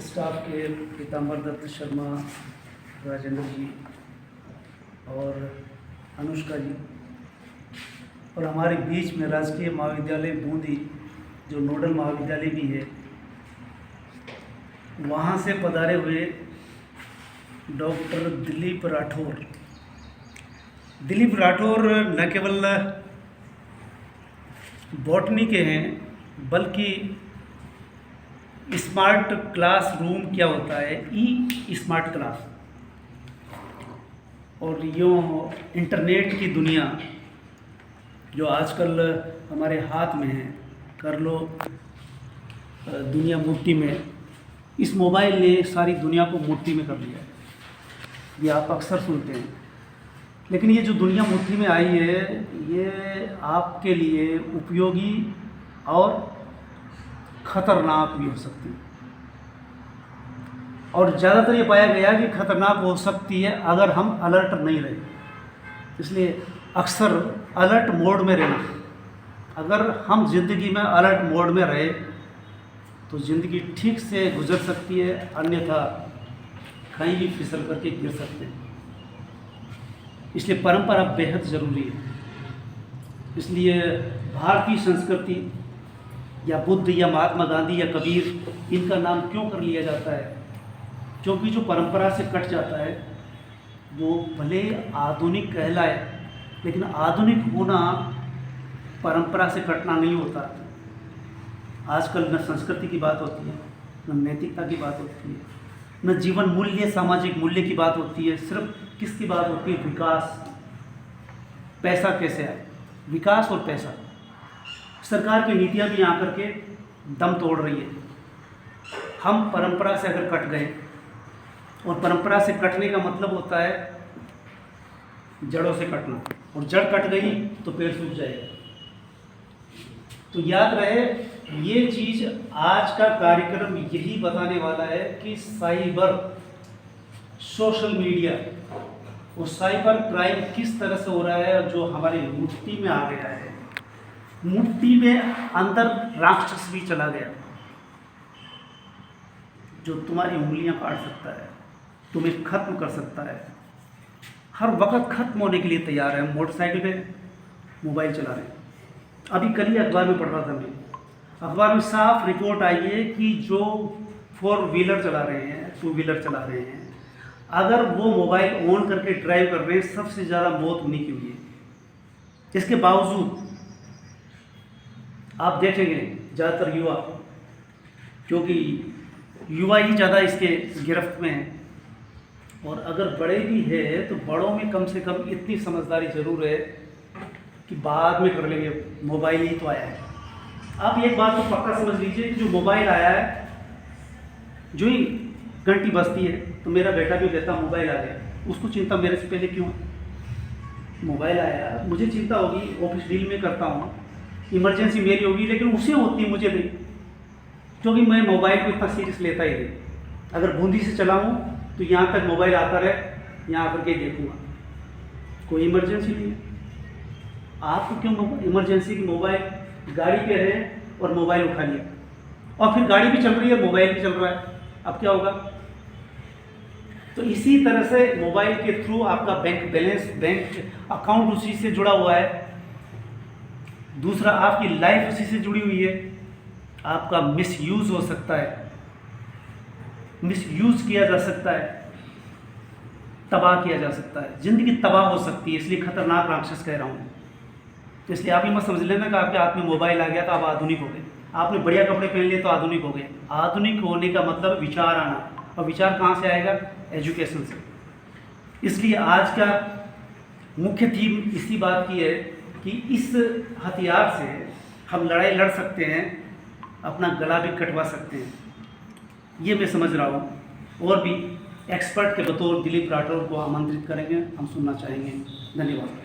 Staff के पीताम्बर दत्त शर्मा, राजेंद्र जी और अनुष्का जी, और हमारे बीच में राजकीय महाविद्यालय बूंदी जो नोडल महाविद्यालय भी है, वहाँ से पधारे हुए डॉक्टर दिलीप राठौर। दिलीप राठौर न केवल बॉटनी के हैं बल्कि स्मार्ट क्लासरूम क्या होता है, ई स्मार्ट क्लास, और यूँ इंटरनेट की दुनिया जो आजकल हमारे हाथ में है, कर लो दुनिया मुट्ठी में, इस मोबाइल ने सारी दुनिया को मुट्ठी में कर लिया है। ये आप अक्सर सुनते हैं, लेकिन ये जो दुनिया मुट्ठी में आई है ये आपके लिए उपयोगी और ख़तरनाक भी हो सकती है, और ज़्यादातर ये पाया गया कि ख़तरनाक हो सकती है अगर हम अलर्ट नहीं रहे। इसलिए अक्सर अलर्ट मोड में रहना, अगर हम ज़िंदगी में अलर्ट मोड में रहे तो ज़िंदगी ठीक से गुजर सकती है, अन्यथा कहीं भी फिसल करके गिर सकते हैं। इसलिए परंपरा बेहद ज़रूरी है। इसलिए भारतीय संस्कृति या बुद्ध या महात्मा गांधी या कबीर, इनका नाम क्यों कर लिया जाता है? क्योंकि जो परंपरा से कट जाता है वो भले आधुनिक कहलाए, लेकिन आधुनिक होना परंपरा से कटना नहीं होता। आजकल न संस्कृति की बात होती है, न नैतिकता की बात होती है, न जीवन मूल्य, सामाजिक मूल्य की बात होती है। सिर्फ किसकी बात होती है? विकास, पैसा कैसे आए, विकास और पैसा। सरकार की नीतियाँ भी यहाँ करके दम तोड़ रही है। हम परंपरा से अगर कट गए, और परंपरा से कटने का मतलब होता है जड़ों से कटना, और जड़ कट गई तो पेड़ सूख जाएगा। तो याद रहे, ये चीज़ आज का कार्यक्रम यही बताने वाला है कि साइबर, सोशल मीडिया और साइबर क्राइम किस तरह से हो रहा है, और जो हमारी मुट्ठी में आ गया है। मुट्ठी में अंदर राक्षस भी चला गया जो तुम्हारी उंगलियां काट सकता है, तुम्हें ख़त्म कर सकता है, हर वक्त ख़त्म होने के लिए तैयार है। मोटरसाइकिल पे मोबाइल चला रहे हैं। अभी कल ही अखबार में पढ़ रहा था मैं, अखबार में साफ रिपोर्ट आई है कि जो 4 व्हीलर चला रहे हैं, 2 व्हीलर चला रहे हैं, अगर वो मोबाइल ऑन करके ड्राइव कर रहे हैं, सबसे ज़्यादा मौत उन्हीं की हुई है। इसके बावजूद आप देखेंगे ज़्यादातर युवा, क्योंकि युवा ही ज़्यादा इसके गिरफ्त में है, और अगर बड़े भी है तो बड़ों में कम से कम इतनी समझदारी ज़रूर है कि बाद में कर लेंगे, मोबाइल ही तो आया है। आप एक बात तो पक्का समझ लीजिए कि जो मोबाइल आया है, जो ही घंटी बजती है तो मेरा बेटा भी कहता मोबाइल आ गया, उसको चिंता मेरे से पहले क्यों है? मोबाइल आया, मुझे चिंता होगी, ऑफिस डील में करता हूँ, इमरजेंसी मेरी होगी, लेकिन उसे होती है, मुझे नहीं, क्योंकि मैं मोबाइल को इतना सीरियस लेता ही नहीं। अगर बूंदी से चलाऊँ तो यहाँ तक मोबाइल आता रहे, यहाँ आकर के देखूँगा, कोई इमरजेंसी नहीं है। आपको क्यों इमरजेंसी की? मोबाइल गाड़ी पे है और मोबाइल उठा लिया, और फिर गाड़ी भी चल रही है, मोबाइल भी चल रहा है, अब क्या होगा? तो इसी तरह से मोबाइल के थ्रू आपका बैंक बैलेंस, बैंक अकाउंट उसी से जुड़ा हुआ है। दूसरा, आपकी लाइफ उसी से जुड़ी हुई है। आपका मिसयूज़ हो सकता है, मिसयूज़ किया जा सकता है, तबाह किया जा सकता है, ज़िंदगी तबाह हो सकती है। इसलिए खतरनाक राक्षस कह रहा हूँ। तो इसलिए आप ही मत समझ लेना कि आपके हाथ में मोबाइल आ गया तो आप आधुनिक हो गए, आपने बढ़िया कपड़े पहन लिए तो आधुनिक हो गए। आधुनिक होने का मतलब विचार आना, और विचार कहाँ से आएगा? एजुकेशन से। इसलिए आज का मुख्य थीम इसी बात की है कि इस हथियार से हम लड़ाई लड़ सकते हैं, अपना गला भी कटवा सकते हैं। ये मैं समझ रहा हूँ। और भी एक्सपर्ट के बतौर दिलीप राठौर को आमंत्रित करेंगे, हम सुनना चाहेंगे। धन्यवाद।